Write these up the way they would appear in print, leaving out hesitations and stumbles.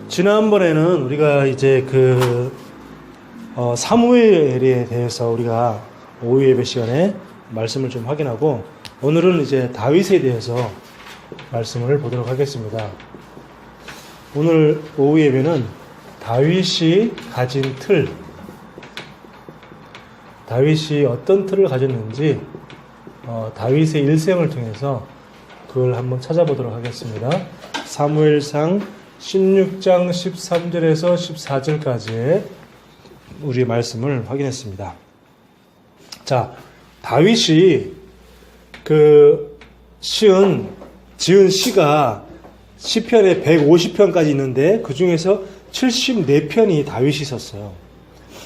지난번에는 우리가 이제 사무엘에 대해서 우리가 오후 예배 시간에 말씀을 좀 확인하고, 오늘은 이제 다윗에 대해서 말씀을 보도록 하겠습니다. 오늘 오후 예배는 다윗이 가진 틀, 다윗이 어떤 틀을 가졌는지 다윗의 일생을 통해서 그걸 한번 찾아보도록 하겠습니다. 사무엘상 16장 13절에서 14절까지의 우리의 말씀을 확인했습니다. 자, 다윗이 지은 시가 시편에 150편까지 있는데 그 중에서 74편이 다윗이 썼어요.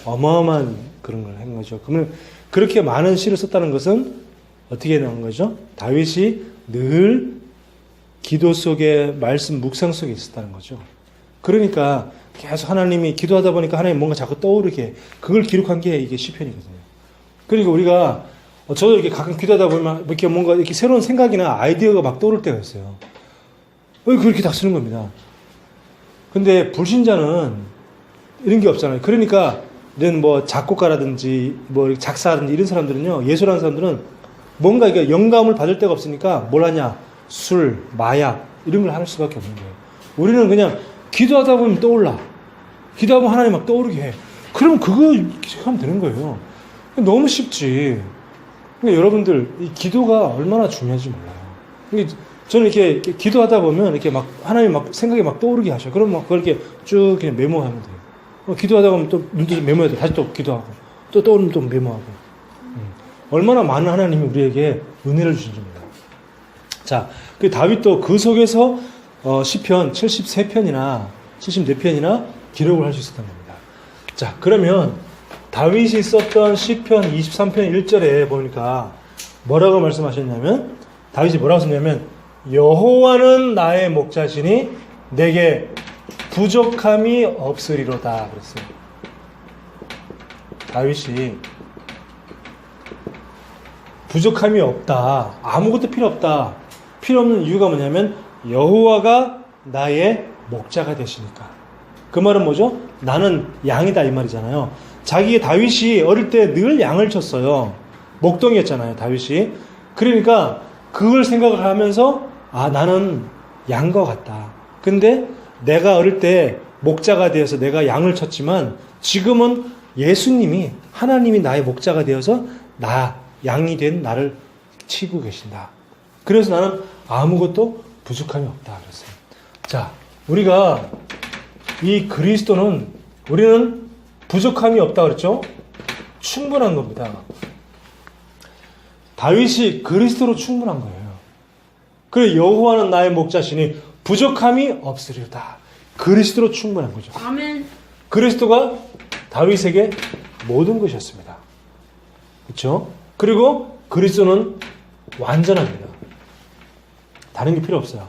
어마어마한 그런 걸 한 거죠. 그러면 그렇게 많은 시를 썼다는 것은 어떻게 나온 거죠? 다윗이 늘 기도 속에, 말씀 묵상 속에 있었다는 거죠. 그러니까 계속 하나님이 기도하다 보니까 하나님 뭔가 자꾸 떠오르게, 그걸 기록한 게 이게 시편이거든요. 그러니까 우리가 저도 이렇게 가끔 기도하다 보면 이렇게 뭔가 이렇게 새로운 생각이나 아이디어가 막 떠오를 때가 있어요. 그렇게 다 쓰는 겁니다. 근데 불신자는 이런 게 없잖아요. 그러니까 이런 뭐 작곡가라든지 뭐 작사라든지 이런 사람들은요, 예술하는 사람들은 뭔가 이게 영감을 받을 데가 없으니까 뭘 하냐? 술, 마약 이런 걸 할 수밖에 없는 거예요. 우리는 그냥 기도하다 보면 떠올라. 기도하면 하나님 막 떠오르게 해. 그럼 그거 하면 되는 거예요. 너무 쉽지. 그러니까 여러분들 이 기도가 얼마나 중요한지 몰라요. 저는 이렇게 기도하다 보면 이렇게 막 하나님 막 생각이 막 떠오르게 하셔. 그럼 막 그걸 이렇게 쭉 그냥 메모하면 돼요. 기도하다 보면 또 눈뜨지 메모해야 돼. 다시 또 기도하고 또 떠오르면 또 메모하고. 얼마나 많은 하나님이 우리에게 은혜를 주신지 몰라요. 자, 그 다윗도 그 속에서 시편 73편이나 74편이나 기록을 할 수 있었던 겁니다. 자, 그러면 다윗이 썼던 시편 23편 1절에 보니까 뭐라고 말씀하셨냐면, 다윗이 뭐라고 썼냐면, 여호와는 나의 목자시니 내게 부족함이 없으리로다 그랬어요. 다윗이 부족함이 없다, 아무것도 필요 없다. 필요 없는 이유가 뭐냐면 여호와가 나의 목자가 되시니까. 그 말은 뭐죠? 나는 양이다 이 말이잖아요. 다윗이 어릴 때 늘 양을 쳤어요. 목동이었잖아요, 다윗이. 그러니까 그걸 생각을 하면서 나는 양과 같다. 근데 내가 어릴 때 목자가 되어서 내가 양을 쳤지만 지금은 예수님이, 하나님이 나의 목자가 되어서 양이 된 나를 치고 계신다. 그래서 나는 아무것도 부족함이 없다 그랬어요. 자, 우리가 이 그리스도는, 우리는 부족함이 없다 그랬죠? 충분한 겁니다. 다윗이 그리스도로 충분한 거예요. 그래, 여호와는 나의 목자시니 부족함이 없으리로다. 그리스도로 충분한 거죠. 아멘. 그리스도가 다윗에게 모든 것이었습니다. 그렇죠? 그리고 그리스도는 완전합니다. 다른 게 필요 없어요.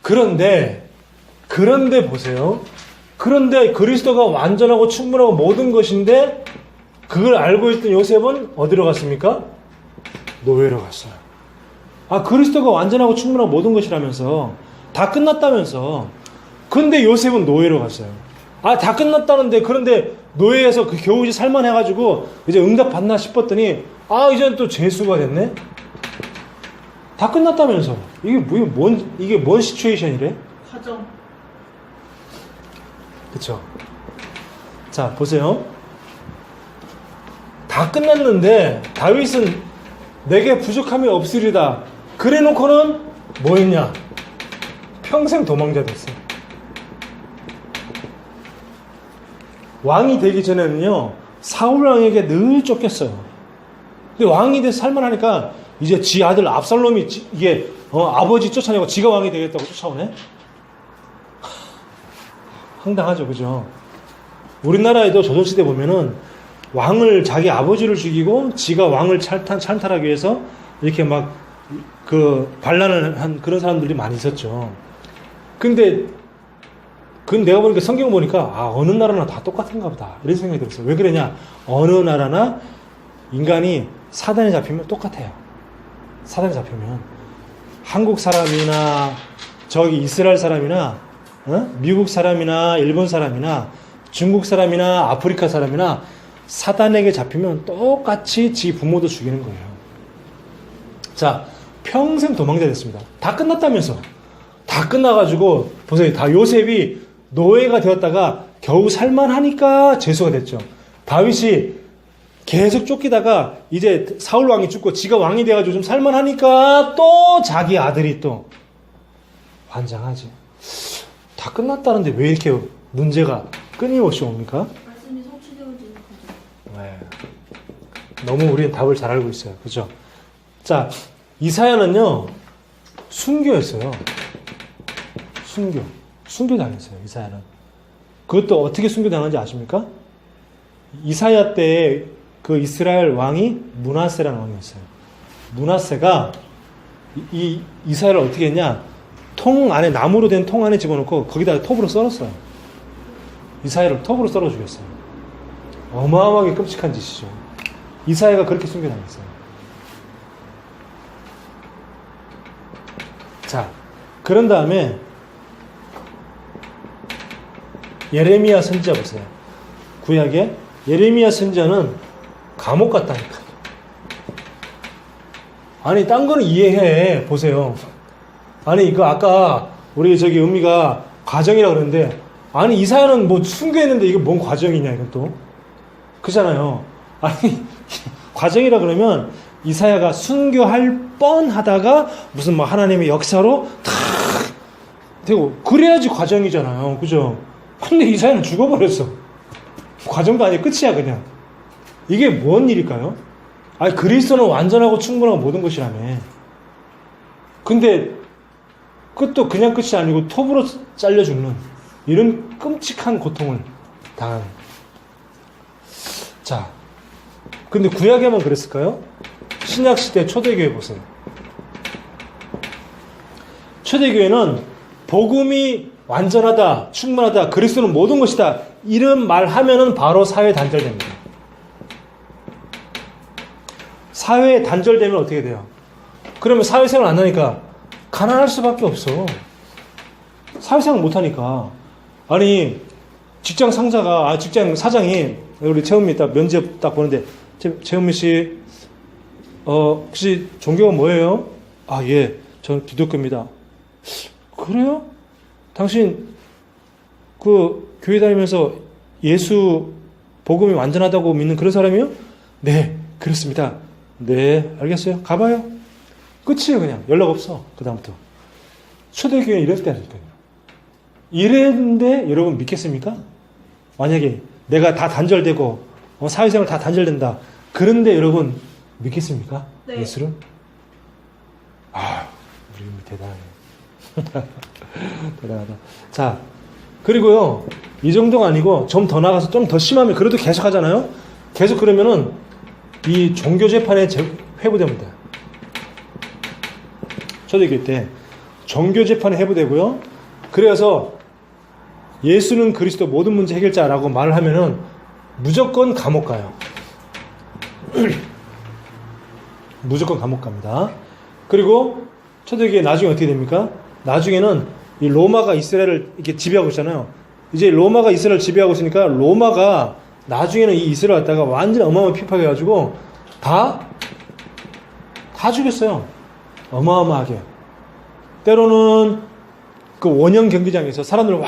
그런데 보세요. 그런데 그리스도가 완전하고 충분하고 모든 것인데 그걸 알고 있던 요셉은 어디로 갔습니까? 노예로 갔어요. 그리스도가 완전하고 충분하고 모든 것이라면서, 다 끝났다면서. 근데 요셉은 노예로 갔어요. 다 끝났다는데, 그런데 노예에서 겨우 살만해가지고 이제 응답 받나 싶었더니 이제는 또 죄수가 됐네? 다 끝났다면서. 이게 뭔 시츄에이션이래? 가정. 그쵸? 자, 보세요. 다 끝났는데 다윗은 내게 부족함이 없으리다 그래 놓고는 뭐 했냐? 평생 도망자 됐어. 왕이 되기 전에는요, 사울 왕에게 늘 쫓겼어요. 근데 왕이 돼서 살만하니까 이제 지 아들 압살롬이 아버지 쫓아내고 지가 왕이 되겠다고 쫓아오네? 황당하죠, 그죠? 우리나라에도 조선시대 보면은 자기 아버지를 죽이고 지가 왕을 찬탈하기 위해서 이렇게 막 반란을 한 그런 사람들이 많이 있었죠. 근데 내가 보니까 성경 보니까 어느 나라나 다 똑같은가 보다 이런 생각이 들었어요. 왜 그러냐? 어느 나라나 인간이 사단에 잡히면 똑같아요. 사단에 잡히면 한국 사람이나 저기 이스라엘 사람이나 미국 사람이나 일본 사람이나 중국 사람이나 아프리카 사람이나 사단에게 잡히면 똑같이 지 부모도 죽이는 거예요. 자, 평생 도망자 됐습니다. 다 끝났다면서. 다 끝나가지고 보세요. 다 요셉이 노예가 되었다가 겨우 살만하니까 제수가 됐죠. 다윗이 계속 쫓기다가 이제 사울 왕이 죽고 지가 왕이 돼가지고 좀 살만하니까 또 자기 아들이 또 환장하지. 다 끝났다는데 왜 이렇게 문제가 끊임없이 옵니까? 말씀이 성취되어지는 거죠. 네. 너무 우리는 답을 잘 알고 있어요. 그죠? 자, 이사야는요, 순교였어요. 순교당했어요, 이사야는. 그것도 어떻게 순교당한지 아십니까? 이사야 때 그 이스라엘 왕이 므낫세라는 왕이었어요. 므낫세가 이 이사야를 어떻게 했냐? 통 안에, 나무로 된 통 안에 집어넣고 거기다가 톱으로 썰었어요. 이사야를 톱으로 썰어 죽였어요. 어마어마하게 끔찍한 짓이죠. 이사야가 그렇게 순교당했어요. 자, 그런 다음에 예레미야 선지자 보세요. 구약에 예레미야 선지자는 감옥 갔다니까. 아니, 딴 거는 이해해. 보세요. 아니, 이거 아까 우리 저기 은미가 과정이라고 그러는데, 아니, 이사야는 뭐 순교했는데 이게 뭔 과정이냐, 이건 또. 그잖아요. 아니, 과정이라 그러면 이사야가 순교할 뻔 하다가 무슨 뭐 하나님의 역사로 탁 되고, 그래야지 과정이잖아요. 그죠? 근데 이사야는 죽어버렸어. 과정도 아니고 끝이야, 그냥. 이게 뭔 일일까요? 아니, 그리스도는 완전하고 충분하고 모든 것이라며. 근데 끝도 그냥 끝이 아니고 톱으로 잘려 죽는 이런 끔찍한 고통을 당하는. 자, 근데 구약에만 그랬을까요? 신약시대 초대교회 보세요. 초대교회는 복음이 완전하다, 충분하다, 그리스도는 모든 것이다, 이런 말 하면은 바로 사회 단절됩니다. 사회에 단절되면 어떻게 돼요? 그러면 사회생활 안 하니까 가난할 수밖에 없어. 사회생활 못 하니까. 아니, 직장 상사가, 직장 사장이, 우리 최은미 딱 면접 딱 보는데, 최은미 씨, 혹시 종교가 뭐예요? 아, 예, 저는 기독교입니다. 그래요? 당신, 그, 교회 다니면서 예수 복음이 완전하다고 믿는 그런 사람이요? 네, 그렇습니다. 네, 알겠어요. 가봐요. 끝이에요, 그냥. 연락 없어. 그다음부터. 초대교회 이랬다니까요. 이랬는데 여러분 믿겠습니까? 만약에 내가 다 단절되고 사회생활 다 단절된다. 그런데 여러분 믿겠습니까? 네. 예수를? 아, 우리 대단해. 대단하다. 자, 그리고요, 이 정도가 아니고 좀 더 나가서 좀 더 심하면 그래도 계속 하잖아요? 계속 그러면은 이 종교 재판에 회부됩니다. 초대교회 때 종교 재판에 회부되고요. 그래서 예수는 그리스도 모든 문제 해결자라고 말을 하면은 무조건 감옥 가요. 무조건 감옥 갑니다. 그리고 초대교회 나중에 어떻게 됩니까? 나중에는 이 로마가 이스라엘을 이렇게 지배하고 있잖아요. 이제 로마가 이스라엘을 지배하고 있으니까 로마가 나중에는 이 이스라엘 갖다가 완전히 어마어마하게 핍박해가지고 다 죽였어요. 어마어마하게. 때로는 그 원형 경기장에서 사람들 와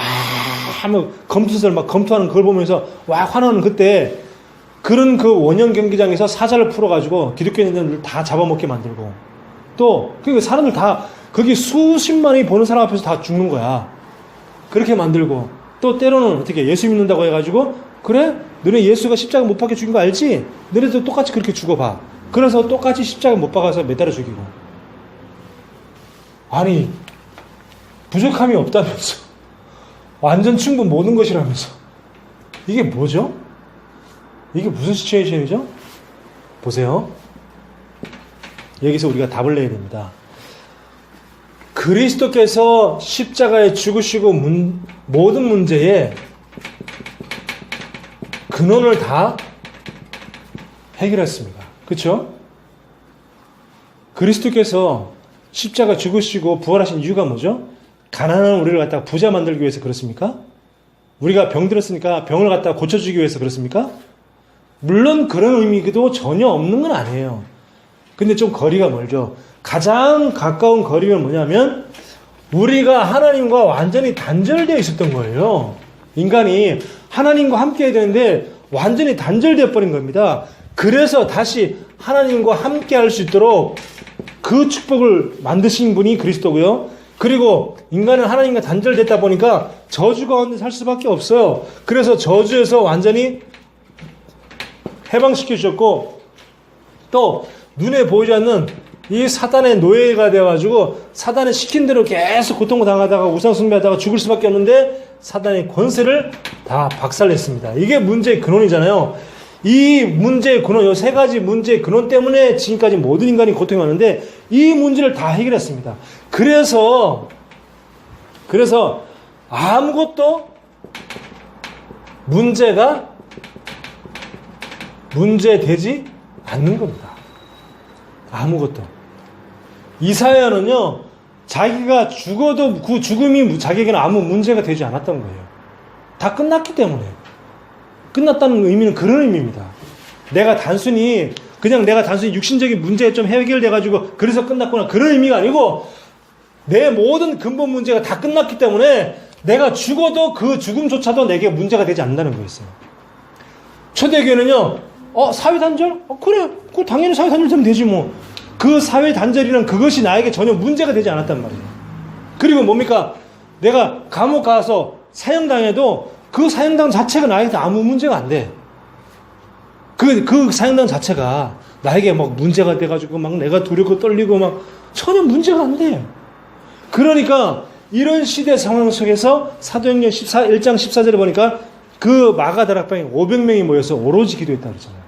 하면 검투설 막 검투하는 그걸 보면서 와 환호하는 그때 그런 그 원형 경기장에서 사자를 풀어가지고 기독교인들을 다 잡아먹게 만들고 또 그 사람들 다 거기 수십만이 보는 사람 앞에서 다 죽는 거야. 그렇게 만들고 또 때로는 어떻게 예수 믿는다고 해가지고 그래? 너네 예수가 십자가 못 박혀 죽인 거 알지? 너네도 똑같이 그렇게 죽어봐. 그래서 똑같이 십자가 못 박아서 매달아 죽이고. 아니, 부족함이 없다면서. 완전 충분 모든 것이라면서. 이게 뭐죠? 이게 무슨 시츄에이션이죠? 보세요. 여기서 우리가 답을 내야 됩니다. 그리스도께서 십자가에 죽으시고 모든 문제에 근원을 다 해결했습니다. 그렇죠? 그리스도께서 십자가 죽으시고 부활하신 이유가 뭐죠? 가난한 우리를 갖다가 부자 만들기 위해서 그렇습니까? 우리가 병 들었으니까 병을 갖다가 고쳐주기 위해서 그렇습니까? 물론 그런 의미도 전혀 없는 건 아니에요. 근데 좀 거리가 멀죠. 가장 가까운 거리가 뭐냐면 우리가 하나님과 완전히 단절되어 있었던 거예요. 인간이 하나님과 함께 해야 되는데 완전히 단절되어 버린 겁니다. 그래서 다시 하나님과 함께 할 수 있도록 그 축복을 만드신 분이 그리스도고요. 그리고 인간은 하나님과 단절됐다 보니까 저주 가운데 살 수밖에 없어요. 그래서 저주에서 완전히 해방시켜 주셨고, 또 눈에 보이지 않는 이 사단의 노예가 되어가지고 사단의 시킨 대로 계속 고통을 당하다가 우상숭배하다가 죽을 수밖에 없는데 사단의 권세를 다 박살냈습니다. 이게 문제의 근원이잖아요. 이 문제의 근원, 이 세 가지 문제의 근원 때문에 지금까지 모든 인간이 고통이 많은데 이 문제를 다 해결했습니다. 그래서 아무것도 문제되지 않는 겁니다. 아무것도. 이사야는요, 자기가 죽어도 그 죽음이 자기에게는 아무 문제가 되지 않았던 거예요. 다 끝났기 때문에. 끝났다는 의미는 그런 의미입니다. 내가 단순히 육신적인 문제에 좀 해결돼가지고 그래서 끝났구나, 그런 의미가 아니고 내 모든 근본 문제가 다 끝났기 때문에 내가 죽어도 그 죽음조차도 내게 문제가 되지 않는다는 거였어요. 초대교회는요, 사회 단절? 그래, 그 당연히 사회 단절 되면 되지 뭐. 그 사회 단절이란 그것이 나에게 전혀 문제가 되지 않았단 말이에요. 그리고 뭡니까? 내가 감옥 가서 사형당해도 그 사형당 자체가 나에게 아무 문제가 안 돼. 그 사형당 자체가 나에게 막 문제가 돼가지고 막 내가 두렵고 떨리고 막 전혀 문제가 안 돼. 그러니까 이런 시대 상황 속에서 사도행전 1장 14절에 보니까 그 마가다락방에 500명이 모여서 오로지 기도했다고 그러잖아요.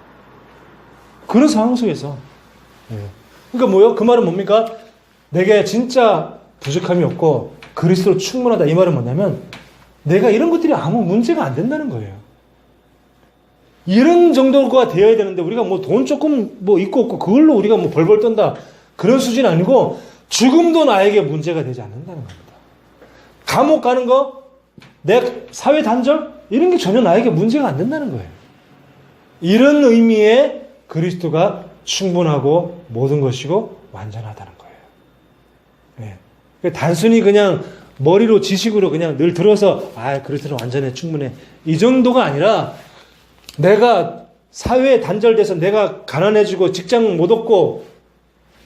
그런 상황 속에서. 그러니까 뭐요? 그 말은 뭡니까? 내게 진짜 부족함이 없고 그리스도로 충분하다. 이 말은 뭐냐면 내가 이런 것들이 아무 문제가 안 된다는 거예요. 이런 정도가 되어야 되는데 우리가 뭐 돈 조금 뭐 있고 없고 그걸로 우리가 뭐 벌벌 떤다. 그런 수준이 아니고 죽음도 나에게 문제가 되지 않는다는 겁니다. 감옥 가는 거, 내 사회 단절 이런 게 전혀 나에게 문제가 안 된다는 거예요. 이런 의미의 그리스도가 충분하고 모든 것이고 완전하다는 거예요. 네. 단순히 그냥 머리로 지식으로 그냥 늘 들어서 그리스도는 완전해 충분해 이 정도가 아니라 내가 사회에 단절돼서 내가 가난해지고 직장 못 얻고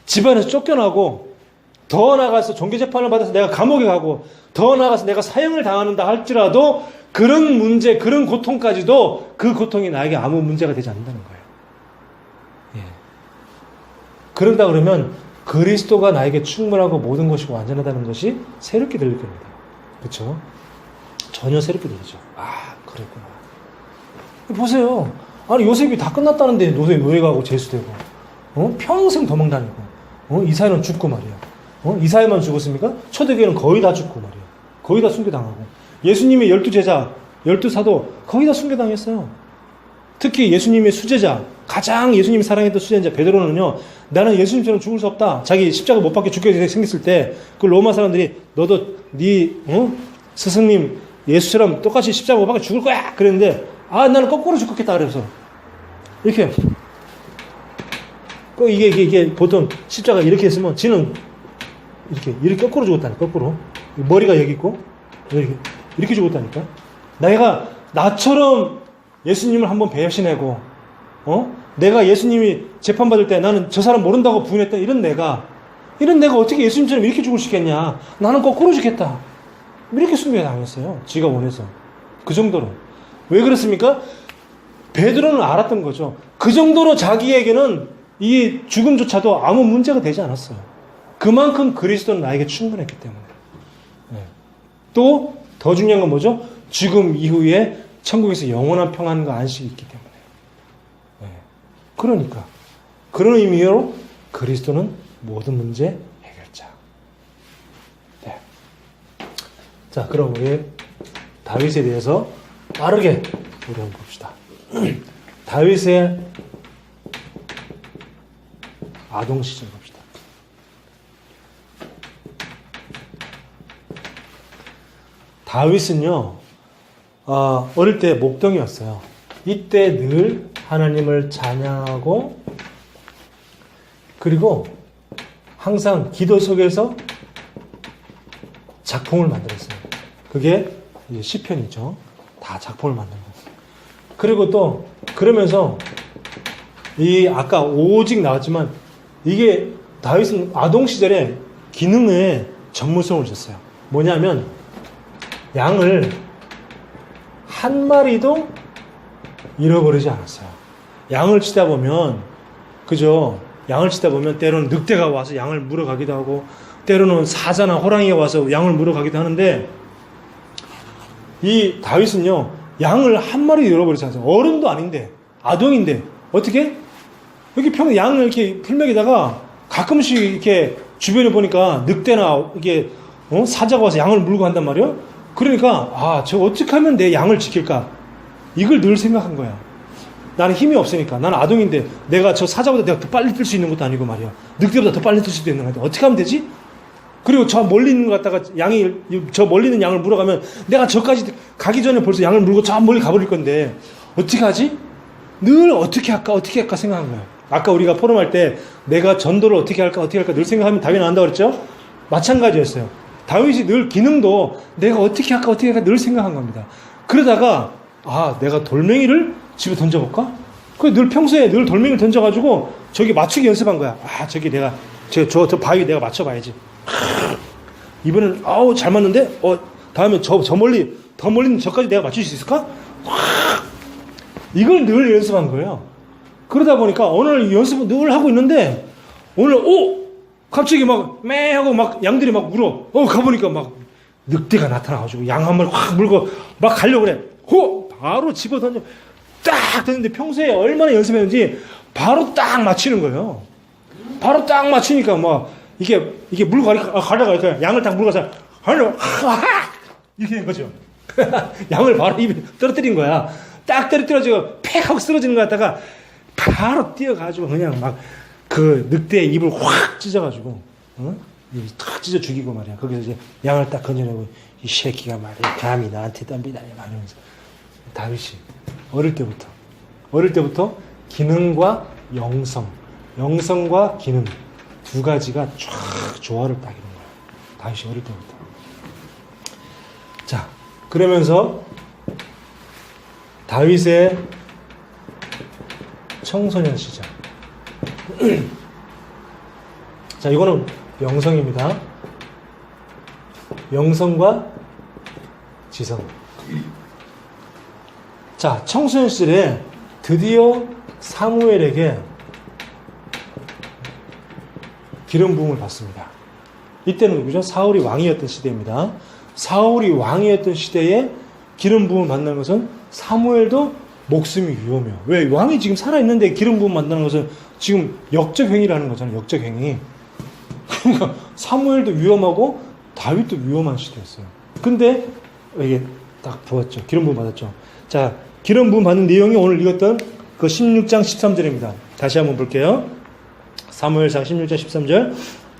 집안에서 쫓겨나고 더 나아가서 종교재판을 받아서 내가 감옥에 가고 더 나아가서 내가 사형을 당하는다 할지라도 그런 문제, 그런 고통까지도 그 고통이 나에게 아무 문제가 되지 않는다는 거예요. 그런다 그러면 그리스도가 나에게 충분하고 모든 것이 완전하다는 것이 새롭게 들릴 겁니다. 그렇죠? 전혀 새롭게 들리죠. 그랬구나. 보세요. 아니 요셉이 다 끝났다는데 노예가고 죄수되고 평생 도망다니고 이사야는 죽고 말이야. 이사야만 죽었습니까? 초대교회는 거의 다 죽고 말이야. 거의 다 순교당하고 예수님의 12제자 12사도 거의 다 순교당했어요. 특히 예수님의 수제자, 가장 예수님이 사랑했던 수제자 베드로는요, 나는 예수님처럼 죽을 수 없다. 자기 십자가 못 박혀 죽게 생겼을 때 그 로마 사람들이 너도 스승님 예수처럼 똑같이 십자가 못 박혀 죽을 거야 그랬는데 나는 거꾸로 죽겠다 그래서 이렇게 이게 보통 십자가 이렇게 했으면 지는 이렇게 거꾸로 죽었다니까. 거꾸로 머리가 여기 있고 이렇게 죽었다니까. 나처럼 예수님을 한번 배신하고 내가 예수님이 재판받을 때 나는 저 사람 모른다고 부인했던 이런 내가 어떻게 예수님처럼 이렇게 죽을 수 있겠냐. 나는 거꾸로 죽겠다. 이렇게 순교당했어요. 지가 원해서. 그 정도로. 왜 그렇습니까? 베드로는 알았던 거죠. 그 정도로 자기에게는 이 죽음조차도 아무 문제가 되지 않았어요. 그만큼 그리스도는 나에게 충분했기 때문에. 또 더 중요한 건 뭐죠? 죽음 이후에 천국에서 영원한 평안과 안식이 있기 때문에. 그러니까 그런 의미로 그리스도는 모든 문제 해결자. 자, 그럼 우리 다윗에 대해서 빠르게 우리 한번 봅시다. 다윗의 아동 시절 봅시다. 다윗은요, 어릴 때 목동이었어요. 이때 늘 하나님을 찬양하고, 그리고 항상 기도 속에서 작품을 만들었어요. 그게 이제 시편이죠. 다 작품을 만든 거예요. 그리고 또 그러면서 아까 오직 나왔지만 이게 다윗은 아동 시절에 기능에 전문성을 줬어요. 뭐냐면 양을 한 마리도 잃어버리지 않았어요. 양을 치다 보면 그죠? 양을 치다 보면 때로는 늑대가 와서 양을 물어가기도 하고 때로는 사자나 호랑이가 와서 양을 물어가기도 하는데 이 다윗은요 양을 한 마리도 잃어버리지 않았어요. 어른도 아닌데 아동인데 어떻게? 여기 양을 이렇게 풀맥에다가 가끔씩 이렇게 주변에 보니까 늑대나 이게 사자가 와서 양을 물고 간단 말이에요. 그러니까 저 어떻게 하면 내 양을 지킬까? 이걸 늘 생각한 거야. 나는 힘이 없으니까. 나는 아동인데 내가 저 사자보다 내가 더 빨리 뛸 수 있는 것도 아니고 말이야. 늑대보다 더 빨리 뛸 수도 있는 건데 어떻게 하면 되지? 그리고 저 멀리 있는 것 갖다가 저 멀리 있는 양을 물어가면 내가 저까지 가기 전에 벌써 양을 물고 저 멀리 가버릴 건데 어떻게 하지? 늘 어떻게 할까 생각한 거야. 아까 우리가 포럼할 때 내가 전도를 어떻게 할까 늘 생각하면 답이 나온다고 그랬죠? 마찬가지였어요. 다윗이 늘 기능도 내가 어떻게 할까 늘 생각한 겁니다. 그러다가 내가 돌멩이를 집에 던져볼까? 늘 평소에 늘 돌멩이를 던져가지고 저기 맞추기 연습한 거야. 저기 내가 저 바위 내가 맞춰봐야지. 이번엔 잘 맞는데 다음에 저 멀리 더 멀리는 저까지 내가 맞출 수 있을까? 이걸 늘 연습한 거예요. 그러다 보니까 오늘 연습을 늘 하고 있는데 오늘 갑자기 매 하고 양들이 울어. 가보니까 늑대가 나타나가지고 양 한 마리 확 물고 가려고 그래. 바로 집어 던져 딱 됐는데 평소에 얼마나 연습했는지 바로 딱 맞히는 거예요. 바로 딱 맞히니까 이게 물고 가려가 이렇게 양을 딱 물고 가서 이렇게 된 거죠. 양을 바로 입에 떨어뜨린 거야. 딱 떨어뜨려가지고 팩 하고 쓰러지는 거 같다가 바로 뛰어가지고 그냥 그 늑대의 입을 확 찢어가지고 탁 찢어 죽이고 말이야. 거기서 이제 양을 딱 건져내고 이 새끼가 말이야 감히 나한테 덤비다니 말하면서 다윗이 어릴 때부터 기능과 영성과 기능 두 가지가 쫙 조화를 딱 이룬 거야. 다윗이 어릴 때부터. 자, 그러면서 다윗의 청소년 시절. 자, 이거는 영성입니다. 영성과 지성. 자, 청소년 시절에 드디어 사무엘에게 기름 부음을 받습니다. 이때는 누구죠? 사울이 왕이었던 시대입니다. 사울이 왕이었던 시대에 기름 부음을 받는 것은 사무엘도 목숨이 위험해요. 왜? 왕이 지금 살아있는데 기름 부음 받는 것은 지금 역적 행위라는 거잖아요. 역적 행위. 그러니까 사무엘도 위험하고 다윗도 위험한 시대였어요. 근데 이게 딱 부었죠. 기름 부음 받았죠. 자, 기름 부음 받는 내용이 오늘 읽었던 그 16장 13절입니다. 다시 한번 볼게요. 사무엘상 16장 13절.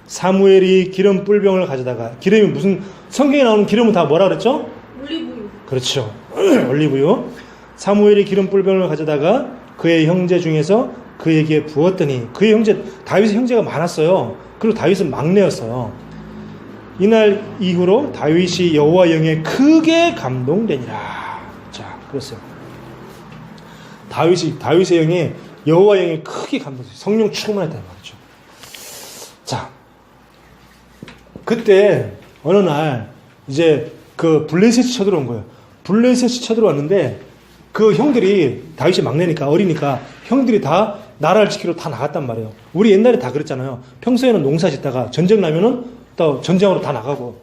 사무엘이 기름 뿔병을 가져다가, 기름이 무슨, 성경에 나오는 기름은 다 뭐라 그랬죠? 올리브유. 그렇죠. 올리브유. 사무엘이 기름 뿔병을 가져다가 그의 형제 중에서 그에게 부었더니, 그의 형제, 다윗의 형제가 많았어요. 그리고 다윗은 막내였어요. 이날 이후로 다윗이 여호와 영에 크게 감동되니라. 자, 그랬어요. 다윗의 영에, 여호와 영에 크게 감동했어요. 성령 충만했다는 말이죠. 자, 그때 어느 날 이제 그 블레셋이 쳐들어온 거예요. 블레셋이 쳐들어왔는데 그 형들이, 다윗이 막내니까 어리니까 형들이 다 나라를 지키러 다 나갔단 말이에요. 우리 옛날에 다 그랬잖아요. 평소에는 농사 짓다가 전쟁 나면은 또 전쟁으로 다 나가고,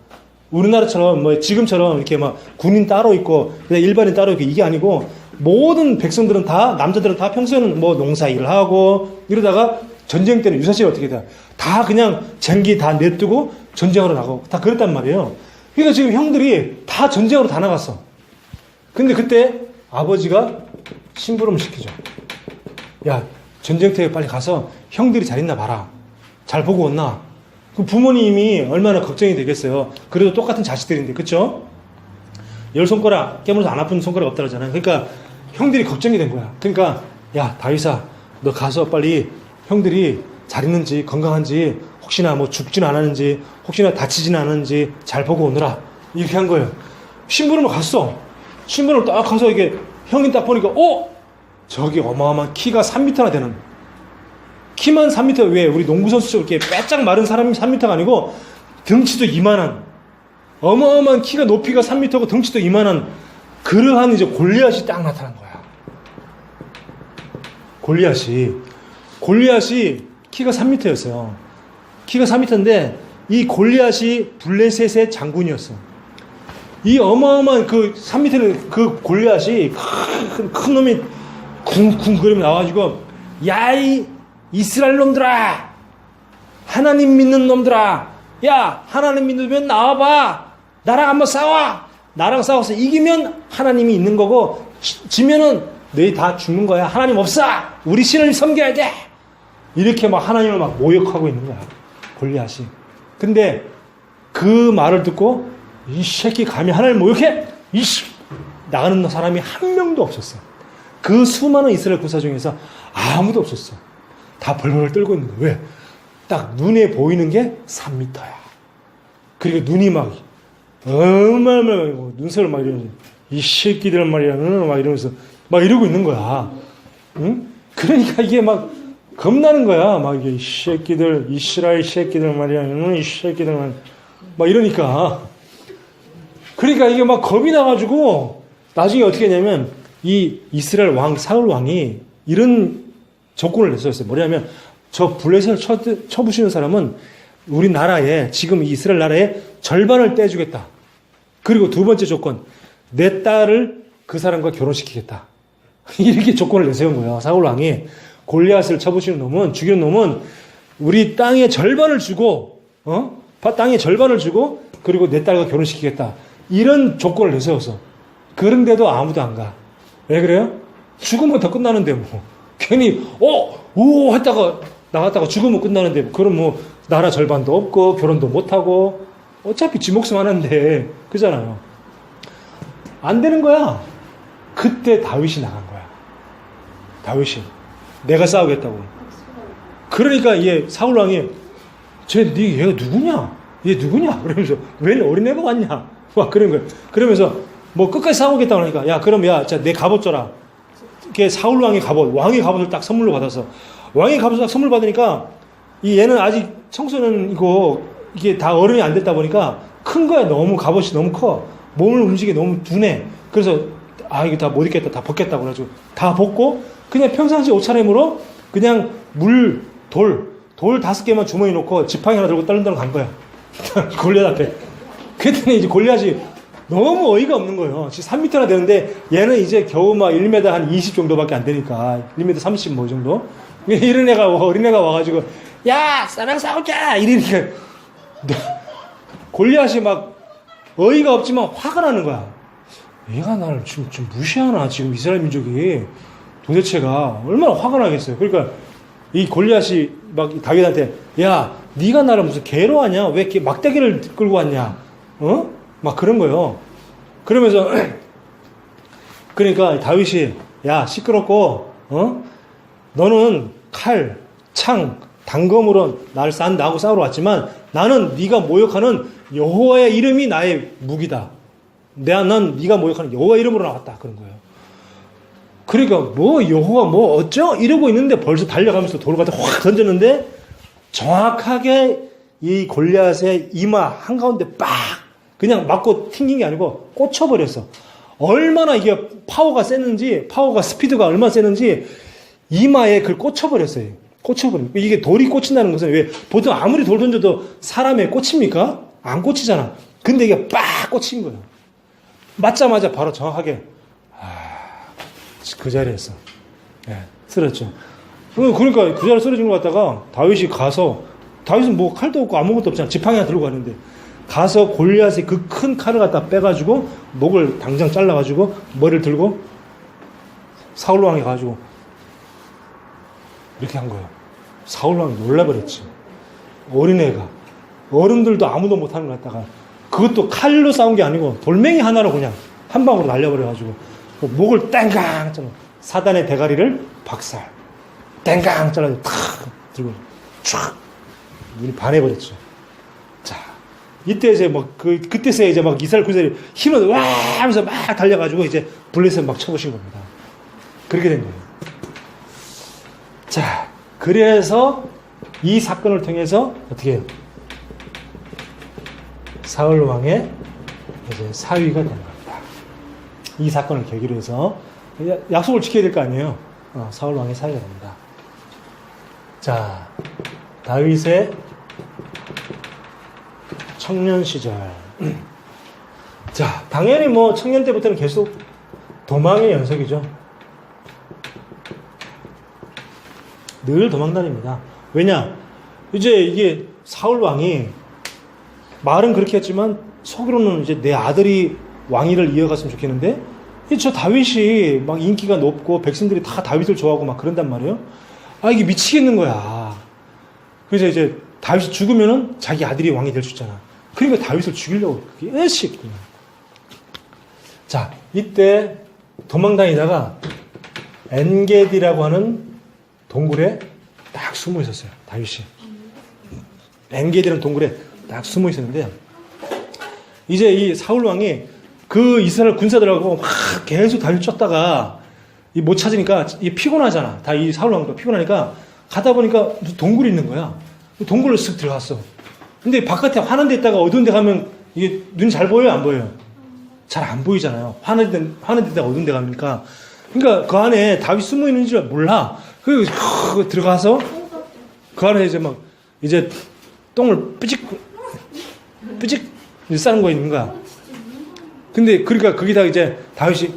우리나라처럼 뭐 지금처럼 이렇게 막 군인 따로 있고 그냥 일반인 따로 있고 이게 아니고, 모든 백성들은 다, 남자들은 다 평소에는 뭐 농사 일을 하고 이러다가 전쟁 때는 유사시에 어떻게 돼? 다 그냥 전기 다 내두고 전쟁으로 나가고 다 그랬단 말이에요. 그러니까 지금 형들이 다 전쟁으로 다 나갔어. 근데 그때 아버지가 심부름을 시키죠. 야, 전쟁터에 빨리 가서 형들이 잘 있나 봐라. 잘 보고 왔나? 그 부모님이 얼마나 걱정이 되겠어요. 그래도 똑같은 자식들인데, 그쵸? 열 손가락 깨물어서 안 아픈 손가락 없다 그러잖아요. 그러니까 형들이 걱정이 된 거야. 그러니까 야 다윗아 너 가서 빨리 형들이 잘 있는지 건강한지 혹시나 뭐 죽진 않았는지 혹시나 다치진 않았는지 잘 보고 오느라 이렇게 한 거예요. 신부름을 갔어. 신부름을 딱 가서 이게 형이 딱 보니까 저기 어마어마한 키가 3m나 되는 키만 3m 왜 우리 농구선수처럼 이렇게 빼짝 마른 사람이 3m가 아니고 등치도 이만한 어마어마한 키가 높이가 3m고 등치도 이만한 그러한 이제 골리앗이 딱 나타난 거야. 골리앗이 키가 3m였어요. 키가 3m인데 이 골리앗이 블레셋의 장군이었어. 이 어마어마한 그 3m는 그 골리앗이 큰 놈이 쿵쿵거리며 나와가지고 야 이 이스라엘 놈들아 하나님 믿는 놈들아 야 하나님 믿으면 나와봐 나랑 한번 싸워 나랑 싸워서 이기면 하나님이 있는 거고 지면은 너희 다 죽는 거야 하나님 없어 우리 신을 섬겨야 돼 이렇게 막 하나님을 막 모욕하고 있는 거야 골리앗이. 근데 그 말을 듣고 이 새끼 감히 하나님을 모욕해? 이씨 나가는 사람이 한 명도 없었어. 그 수많은 이스라엘 군사 중에서 아무도 없었어. 다 벌벌 떨고 있는 거야. 왜? 딱 눈에 보이는 게 3m야. 그리고 눈이 막 얼마나 눈썹을 막 이러면서 이 새끼들 말이야 막 이러면서 막 이러고 있는 거야. 응? 그러니까 이게 막 겁나는 거야. 막 이게 이 새끼들 이스라엘 새끼들 말이야 이 새끼들 막 이러니까 그러니까 이게 막 겁이 나가지고 나중에 어떻게 했냐면 이 이스라엘 왕 사울 왕이 이런 조건을 냈었어요. 뭐냐면 저 블레셋을 쳐부시는 사람은 우리나라에 지금 이스라엘 나라의 절반을 떼주겠다. 그리고 두 번째 조건 내 딸을 그 사람과 결혼시키겠다. 이렇게 조건을 내세운 거예요. 사울 왕이 골리앗을 쳐부시는 놈은 죽이는 놈은 우리 땅의 절반을 주고 땅의 절반을 주고 그리고 내 딸과 결혼시키겠다. 이런 조건을 내세웠어. 그런데도 아무도 안 가. 왜 그래요? 죽으면 더 끝나는데 뭐. 괜히 오 했다가 나갔다가 죽으면 끝나는데 그럼 뭐 나라 절반도 없고 결혼도 못하고 어차피 지 목숨 하나인데 그잖아요. 안 되는 거야. 그때 다윗이 나간 거야. 다윗이 내가 싸우겠다고. 그러니까 얘 사울왕이 얘가 누구냐? 얘 누구냐? 그러면서 웬 어린애가 왔냐? 막 그런 거야. 그러면서 뭐 끝까지 싸우겠다고 하니까 야 그럼 자 내 갑옷 줘라. 이게 사울왕의 갑옷, 왕의 갑옷을 딱 선물로 받아서 왕의 갑옷을 딱 선물 받으니까 얘는 아직 청소년이고 이게 다 어른이 안 됐다 보니까 큰 거야. 너무 갑옷이 너무 커. 몸을 움직이기 너무 둔해. 그래서 이거 다 못 입겠다. 다 벗겠다고 그래가지고 다 벗고 그냥 평상시 옷차림으로 그냥 돌 5개만 주머니 놓고 지팡이 하나 들고 떨렁떨렁 간 거야. 골리앗 앞에. 그랬더니 이제 골리앗이 너무 어이가 없는 거예요. 지금 3m나 되는데 얘는 이제 겨우 막 1m 한 20 정도밖에 안 되니까 1m 30 뭐 정도? 이런 애가 어린애가 와가지고 야 나랑 싸우자 이러니까 골리앗이 막 어이가 없지만 화가 나는 거야. 얘가 나를 지금 좀 무시하나 지금 이스라엘 민족이 도대체가 얼마나 화가 나겠어요. 그러니까 이 골리앗이 막 다윗한테 야 네가 나를 무슨 개로 하냐? 왜 이렇게 막대기를 끌고 왔냐? 막 그런 거예요. 그러면서 그러니까 다윗이 야 시끄럽고 너는 칼, 창, 단검으로 나를 나하고 싸우러 왔지만 나는 네가 모욕하는 여호와의 이름이 나의 무기다. 난 네가 모욕하는 여호와 이름으로 나왔다. 그런 거예요. 그러니까 뭐 여호와 뭐 어쩌 이러고 있는데 벌써 달려가면서 돌을 갖다 확 던졌는데 정확하게 이 골리앗의 이마 한가운데 빡 그냥 맞고 튕긴 게 아니고 꽂혀버렸어. 얼마나 이게 파워가 스피드가 얼마나 셌는지 이마에 그걸 꽂혀버렸어요. 꽂혀버린. 이게 돌이 꽂힌다는 것은 왜 보통 아무리 돌 던져도 사람에 꽂힙니까? 안 꽂히잖아. 근데 이게 빡 꽂힌 거예요. 맞자마자 바로 정확하게 그 자리에서 쓰러졌죠. 그러니까 그 자리에 쓰러진 걸 갖다가 다윗이 가서 다윗은 뭐 칼도 없고 아무것도 없잖아. 지팡이 하나 들고 가는데 가서 골리앗의 그 큰 칼을 갖다 빼가지고 목을 당장 잘라가지고 머리를 들고 사울왕에 가지고 이렇게 한 거예요. 사울왕이 놀라버렸지. 어린애가 어른들도 아무도 못하는 걸 갖다가 그것도 칼로 싸운 게 아니고 돌멩이 하나로 그냥 한 방으로 날려버려가지고 목을 땡강 잘라. 사단의 대가리를 박살. 땡강 잘라서 탁 들고 촥 눈이 반해버렸죠. 자, 이때 이제 막 그때서야 이제 막 이스라엘 군사들이 힘을 와 하면서 막 달려가지고 이제 블레셋 막 쳐보신 겁니다. 그렇게 된 거예요. 자, 그래서 이 사건을 통해서 어떻게 해요? 사울 왕의 이제 사위가 된 겁니다. 이 사건을 계기로 해서 약속을 지켜야 될 거 아니에요. 사울 왕의 사위가 됩니다. 자, 다윗의 청년 시절. 자, 당연히 뭐 청년 때부터는 계속 도망의 연속이죠. 늘 도망다닙니다. 왜냐? 이제 이게 사울 왕이 말은 그렇게 했지만 속으로는 이제 내 아들이 왕위를 이어갔으면 좋겠는데 저 다윗이 막 인기가 높고 백성들이 다 다윗을 좋아하고 막 그런단 말이에요. 아, 이게 미치겠는 거야. 그래서 이제 다윗이 죽으면은 자기 아들이 왕이 될 수 있잖아. 그러니까 다윗을 죽이려고 열심히. 자, 이때 도망다니다가 엔게디라고 하는 동굴에 딱 숨어 있었어요. 다윗이. 엔게디라는 동굴에 딱 숨어 있었는데 이제 이 사울 왕이 그 이스라엘 군사들하고 막 계속 다윗 쫓다가 못 찾으니까 이 피곤하잖아. 다 이 사울 왕도 피곤하니까 가다 보니까 무슨 동굴이 있는 거야. 동굴로 쓱 들어갔어. 근데 바깥에 환한 데 있다가 어두운 데 가면 이게 눈이 잘 보여요? 안 보여요? 잘 안 보이잖아요. 환한 데다가 어두운 데 가니까. 그러니까 그 안에 다윗 숨어 있는 줄 몰라. 그 들어가서 그 안에 이제 막 이제 똥을 삐직 싸는 거 있는 거야. 근데 그러니까 거기다 이제 다윗이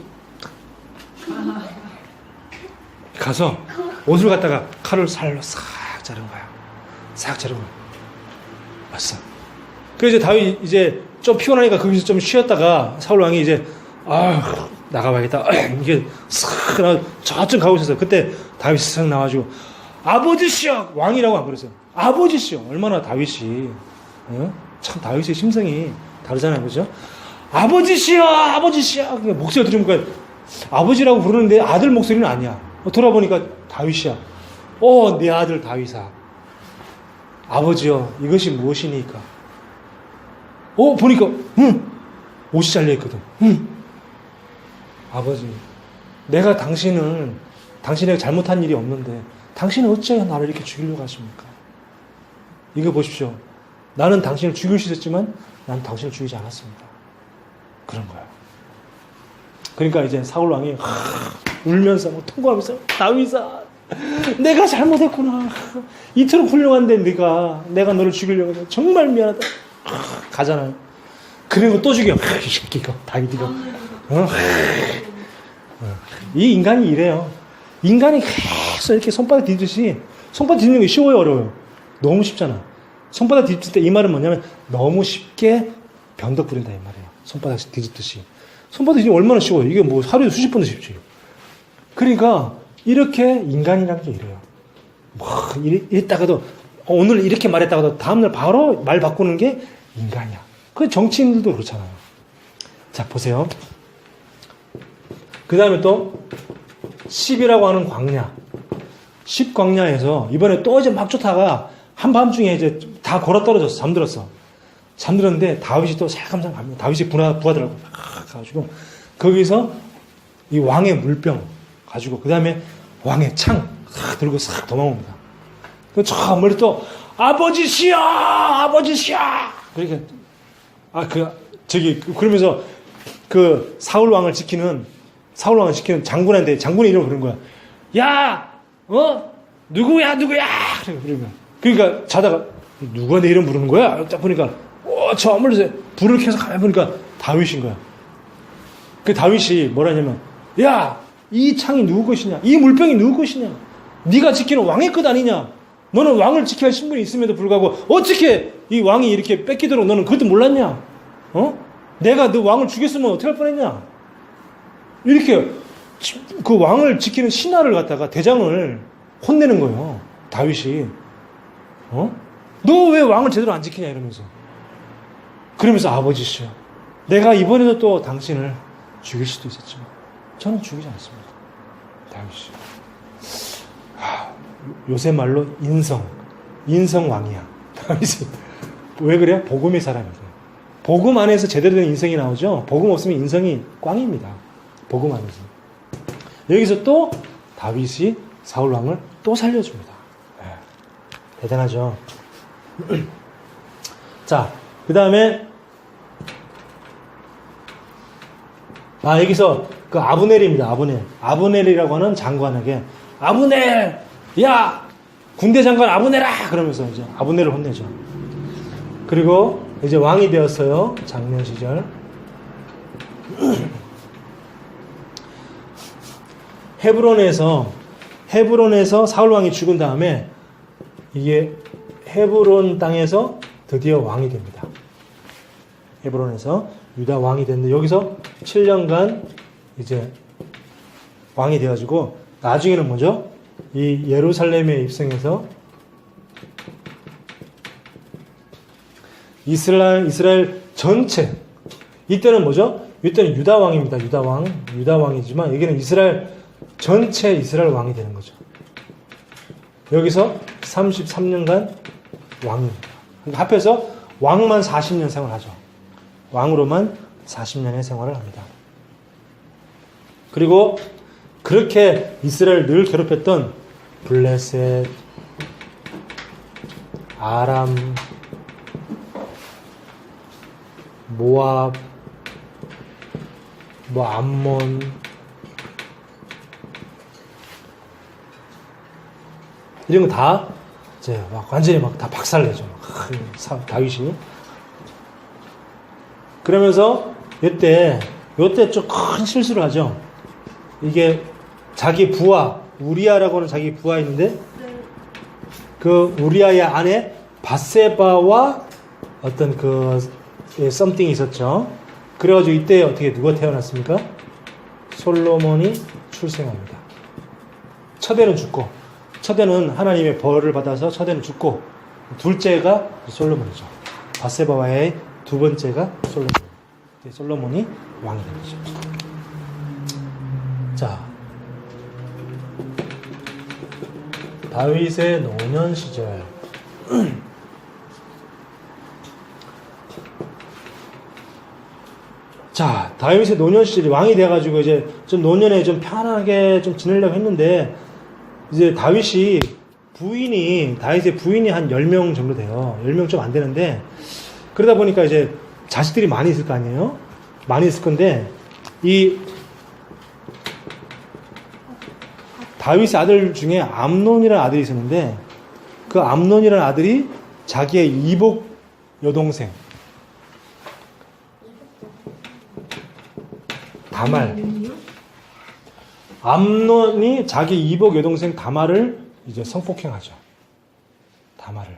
가서 옷을 갖다가 칼을 살로 싹 자른 거야. 싹 자른 거야. 왔어. 그래서 다윗 이제 좀 피곤하니까 거기서 좀 쉬었다가 사울 왕이 이제 나가봐야겠다. 이게 싹 저쪽 가고 있었어. 그때 다윗이 싹 나와가지고 아버지시여 왕이라고 안 그랬어요. 아버지시여. 얼마나 다윗이 참 다윗의 심성이 다르잖아요, 그죠? 아버지시여 목소리 들으니까 아버지라고 부르는데 아들 목소리는 아니야. 돌아보니까 다윗이야. 내 아들 다윗아. 아버지여 이것이 무엇이니까? 보니까 옷이 잘려있거든. 아버지 내가 당신에게 잘못한 일이 없는데 당신은 어찌하여 나를 이렇게 죽이려고 하십니까? 이거 보십시오. 나는 당신을 죽일 수 있었지만 난 당신을 죽이지 않았습니다. 그런 거야. 그러니까 이제 사울 왕이 울면서 통곡하면서 다윗아 내가 잘못했구나. 이토록 훌륭한데 내가 너를 죽이려고 했는데 정말 미안하다. 가잖아요. 그리고 또 죽여. 이 새끼가 다윗이가. 이 인간이 이래요. 인간이 계속 이렇게 손바닥 뒤듯이 손바닥 뒤는 게 쉬워요, 어려워요? 너무 쉽잖아. 손바닥 뒤질 때 이 말은 뭐냐면 너무 쉽게 변덕 부린다 이 말이에요. 손바닥 뒤집듯이. 손바닥 뒤지면 얼마나 쉬워요. 이게 뭐 하루에 수십 번도 쉽지. 그러니까 이렇게 인간이라는 게 이래요. 이랬다가도 오늘 이렇게 말했다가도 다음날 바로 말 바꾸는 게 인간이야. 그 정치인들도 그렇잖아요. 자, 보세요. 그 다음에 또 10이라고 하는 광야. 10광야에서 이번에 또 이제 막 쫓다가 한밤중에 이제 다 걸어 떨어졌어. 잠들었는데 다윗이 또 살감상 갑니다. 다윗이 부하더라고. 가지고 거기서 이 왕의 물병 가지고 그 다음에 왕의 창 들고 싹 도망옵니다. 저 멀리 또 아버지시여 그러니까 그러면서 그 사울 왕을 지키는 장군한테 장군의 이름을 부르는 거야. 야, 누구야? 그러니까 자다가 누가 내 이름 부르는 거야? 딱 보니까 저 멀리서 불을 켜서 가만 보니까 다윗인 거야. 그 다윗이 뭐라냐면 야, 이 창이 누구 것이냐? 이 물병이 누구 것이냐? 네가 지키는 왕의 것 아니냐? 너는 왕을 지켜야 할 신분이 있음에도 불구하고 어떻게 이 왕이 이렇게 뺏기도록 너는 그것도 몰랐냐? 내가 너 왕을 죽였으면 어떻게 할 뻔했냐? 이렇게 그 왕을 지키는 신하를 갖다가 대장을 혼내는 거예요. 다윗이. 너 왜 왕을 제대로 안 지키냐 이러면서. 그러면서 아버지시여 내가 이번에도 또 당신을 죽일 수도 있었지만 저는 죽이지 않습니다. 다윗이. 요새 말로 인성왕이야. 다윗이. 왜 그래요? 복음의 사람이에요. 복음 안에서 제대로 된 인성이 나오죠. 복음 없으면 인성이 꽝입니다. 복음 안에서. 여기서 또 다윗이 사울 왕을 또 살려줍니다. 네. 대단하죠. 자, 그 다음에 여기서 그 아브넬입니다. 아브넬이라고 하는 장관에게 아브넬, 야, 군대 장관 아브넬아! 그러면서 이제 아브넬을 혼내죠. 그리고 이제 왕이 되었어요. 장년 시절. 헤브론에서 사울 왕이 죽은 다음에 이게 헤브론 땅에서 드디어 왕이 됩니다. 헤브론에서 유다 왕이 됐는데 여기서 7년간 이제 왕이 되어가지고 나중에는 뭐죠? 이 예루살렘에 입성해서 이스라엘 전체, 이때는 뭐죠? 이때는 유다 왕입니다. 유다 왕이지만 여기는 이스라엘 전체 이스라엘 왕이 되는 거죠. 여기서 33년간 왕입니다. 그러니까 합해서 왕만 40년 생활하죠. 왕으로만 40년의 생활을 합니다. 그리고 그렇게 이스라엘 늘 괴롭혔던 블레셋, 아람, 모압, 암몬, 이런 거 다 이제 막 완전히 막 다 박살내죠. 다윗이. 그러면서 요때 좀 큰 실수를 하죠. 이게 자기 부하, 우리아라고 하는 자기 부하 있는데 그 우리아의 아내 바세바와 어떤 그 썸띵이 있었죠. 그래가지고 이때 어떻게 누가 태어났습니까? 솔로몬이 출생합니다. 첫애는 죽고, 첫애는 하나님의 벌을 받아서 첫애는 죽고, 둘째가 솔로몬이죠. 바세바와의 두 번째가 솔로몬. 솔로몬이 왕이 된 거죠. 자, 다윗의 노년 시절. 자, 다윗의 노년 시절이 왕이 돼가지고 이제 좀 노년에 좀 편하게 좀 지내려고 했는데, 이제 다윗의 부인이 한 10명 정도 돼요. 10명 좀 안 되는데, 그러다 보니까 이제 자식들이 많이 있을 거 아니에요? 많이 있을 건데, 이 다윗의 아들 중에 암논이라는 아들이 있었는데, 그 암논이라는 아들이 자기의 이복 여동생, 다말. 암논이 자기 이복 여동생 다말을 이제 성폭행하죠. 다말을.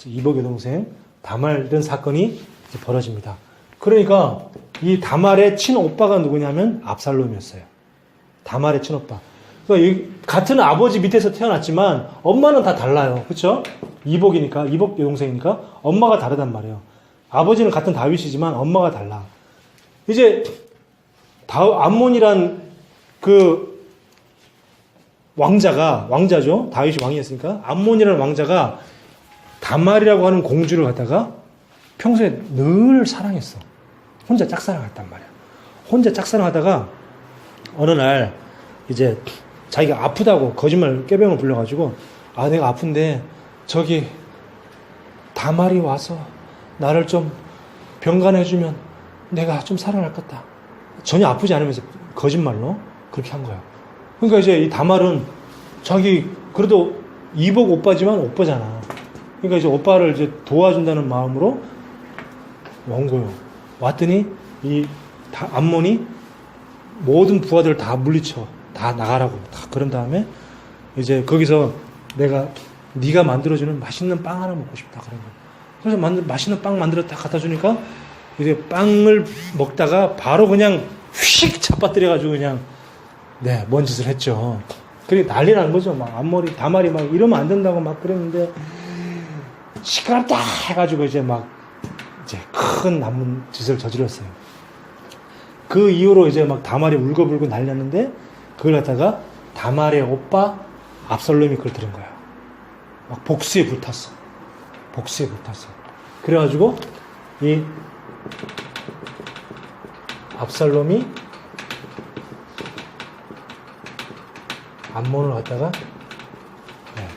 이복 여동생 다말 이런 사건이 이제 벌어집니다. 그러니까 이 다말의 친오빠가 누구냐면 압살롬이었어요. 다말의 친오빠. 그러니까 같은 아버지 밑에서 태어났지만 엄마는 다 달라요. 그렇죠? 이복 여동생이니까 엄마가 다르단 말이에요. 아버지는 같은 다윗이지만 엄마가 달라. 이제 암몬이란 그 왕자죠. 다윗이 왕이었으니까. 암몬이라는 왕자가 다말이라고 하는 공주를 갖다가 평소에 늘 사랑했어. 혼자 짝사랑했단 말이야. 혼자 짝사랑하다가 어느 날 이제 자기가 아프다고 거짓말 꾀병을 불려가지고 내가 아픈데 저기 다말이 와서 나를 좀 병간해주면 내가 좀 살아날 것 같다. 전혀 아프지 않으면서 거짓말로 그렇게 한 거야. 그러니까 이제 이 다말은 자기 그래도 이복 오빠지만 오빠잖아. 그러니까 이제 오빠를 이제 도와준다는 마음으로 온 거예요. 왔더니 이 암몬이 모든 부하들을 다 물리쳐. 다 나가라고. 다 그런 다음에 이제 거기서 네가 만들어주는 맛있는 빵 하나 먹고 싶다. 그런 거예요. 그래서 맛있는 빵 만들어 딱 갖다 주니까 이제 빵을 먹다가 바로 그냥 휙 잡아뜨려가지고 그냥 뭔 짓을 했죠. 그게 난리 난 거죠. 막 앞머리 다말이 막 이러면 안 된다고 막 그랬는데 시끄럽다 해가지고 이제 큰 나쁜 짓을 저질렀어요. 그 이후로 이제 막 다말이 울고불고 날렸는데 그걸 갖다가 다말의 오빠 압살롬이 그걸 들은 거야. 막 복수에 불탔어. 복수에 불탔어. 그래가지고 이 압살롬이 암몬을 갖다가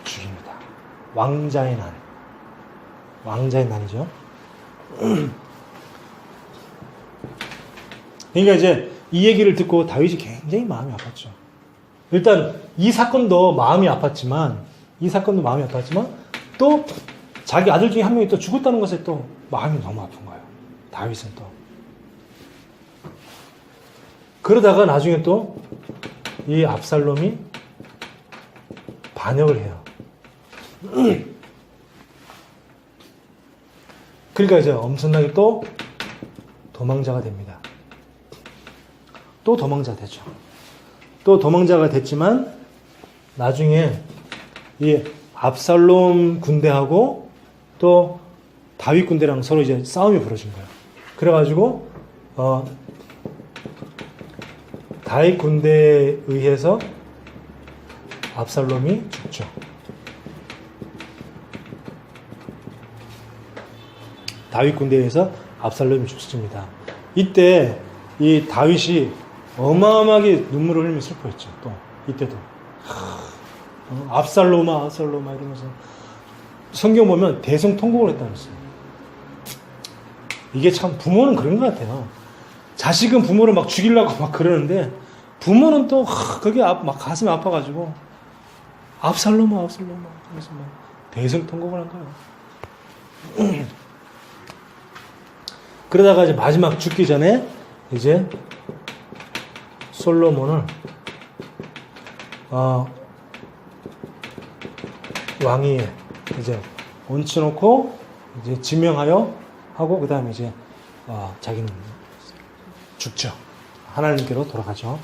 죽입니다. 왕자의 난. 왕자의 난이죠. 그러니까 이제 이 얘기를 듣고 다윗이 굉장히 마음이 아팠죠. 일단 이 사건도 마음이 아팠지만 또 자기 아들 중에 한 명이 또 죽었다는 것에 또 마음이 너무 아픈 거예요. 다윗은 또. 그러다가 나중에 또 이 압살롬이 반역을 해요. 그러니까 이제 엄청나게 또 도망자가 됩니다. 또 도망자가 되죠. 또 도망자가 됐지만 나중에 이 압살롬 군대하고 또 다윗 군대랑 서로 이제 싸움이 벌어진 거예요. 그래가지고 다윗 군대에 의해서 압살롬이 죽죠. 다윗 군대에 의해서 압살롬이 죽습니다. 이때 이 다윗이 어마어마하게 눈물을 흘리며 슬퍼했죠. 또 이때도 압살롬아 이러면서 성경 보면 대성통곡을 했다고 했어요. 이게 참 부모는 그런 것 같아요. 자식은 부모를 막 죽이려고 막 그러는데 부모는 또 그게 막 가슴이 아파가지고 압살롬아 그래서 막 대성통곡을 한 거예요. 그러다가 이제 마지막 죽기 전에 이제 솔로몬을 왕위에 이제 얹혀놓고 이제 지명하여 하고 그 다음에 이제 자기는 죽죠. 하나님께로 돌아가죠.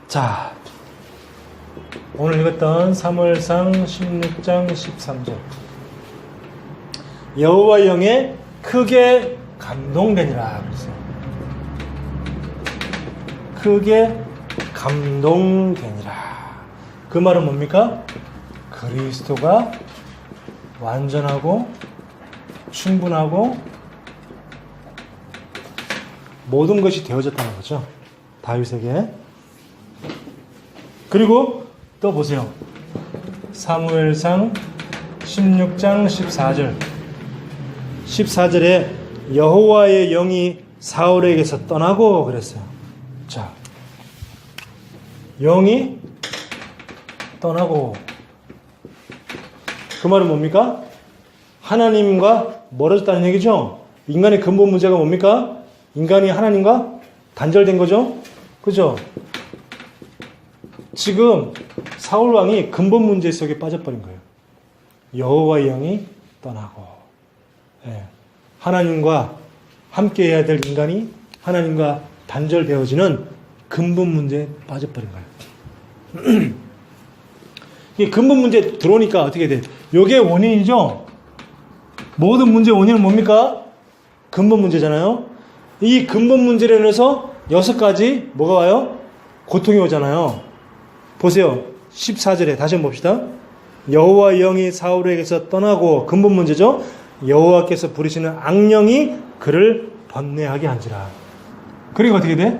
자, 오늘 읽었던 사무엘상 16장 13절. 여호와의 영에 크게 감동되니라 그랬어요. 크게 감동되니라. 그 말은 뭡니까? 그리스도가 완전하고 충분하고 모든 것이 되어졌다는 거죠. 다윗에게. 그리고 또 보세요. 사무엘상 16장 14절. 14절에 여호와의 영이 사울에게서 떠나고 그랬어요. 자, 영이 떠나고. 그 말은 뭡니까? 하나님과 멀어졌다는 얘기죠. 인간의 근본 문제가 뭡니까? 인간이 하나님과 단절된 거죠. 그죠? 지금 사울 왕이 근본 문제 속에 빠져버린 거예요. 여호와의 영이 떠나고, 하나님과 함께 해야 될 인간이 하나님과 단절되어지는 근본 문제에 빠져버린 거예요. 이 근본 문제 들어오니까 어떻게 돼? 이게 원인이죠. 모든 문제의 원인은 뭡니까? 근본 문제잖아요. 이 근본 문제로 인해서 6가지 뭐가 와요? 고통이 오잖아요. 보세요. 14절에 다시 한번 봅시다. 여호와의 영이 사울에게서 떠나고, 근본 문제죠. 여호와께서 부리시는 악령이 그를 번뇌하게 한지라. 그리고 어떻게 돼?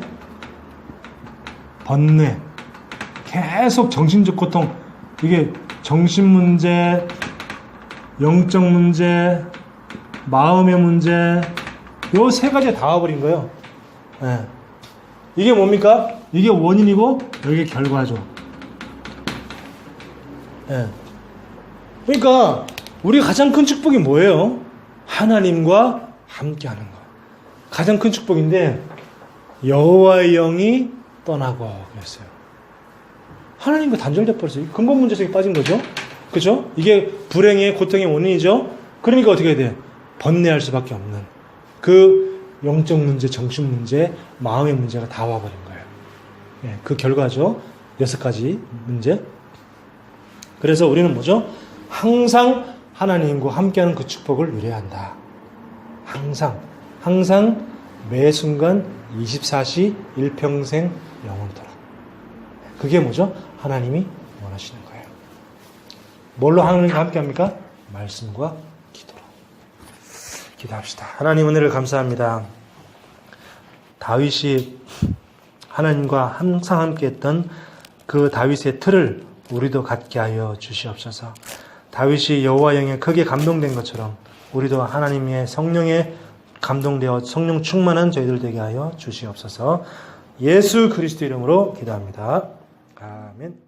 번뇌. 계속 정신적 고통. 이게 정신 문제, 영적 문제, 마음의 문제, 요 3가지가 다 와버린 거예요. 이게 뭡니까? 이게 원인이고 여기 결과죠. 그러니까 우리 가장 큰 축복이 뭐예요? 하나님과 함께하는 거. 가장 큰 축복인데 여호와의 영이 떠나고 그랬어요. 하나님과 단절돼 버렸어요. 근본 문제 속에 빠진 거죠. 그죠? 이게 불행의 고통의 원인이죠. 그러니까 어떻게 해야 돼? 번뇌할 수밖에 없는 그 영적 문제, 정신 문제, 마음의 문제가 다 와버린 거예요. 그 결과죠. 6가지 문제. 그래서 우리는 뭐죠? 항상 하나님과 함께하는 그 축복을 누려야 한다. 항상 매 순간 24시 일평생 영원토록. 그게 뭐죠? 하나님이 원하시는 거예요. 뭘로 하나님과 함께합니까? 말씀과 기도로. 기도합시다. 하나님 은혜를 감사합니다. 다윗이 하나님과 항상 함께했던 그 다윗의 틀을 우리도 갖게 하여 주시옵소서. 다윗이 여호와 영에 크게 감동된 것처럼 우리도 하나님의 성령에 감동되어 성령 충만한 저희들 되게 하여 주시옵소서. 예수 그리스도 이름으로 기도합니다. 아멘.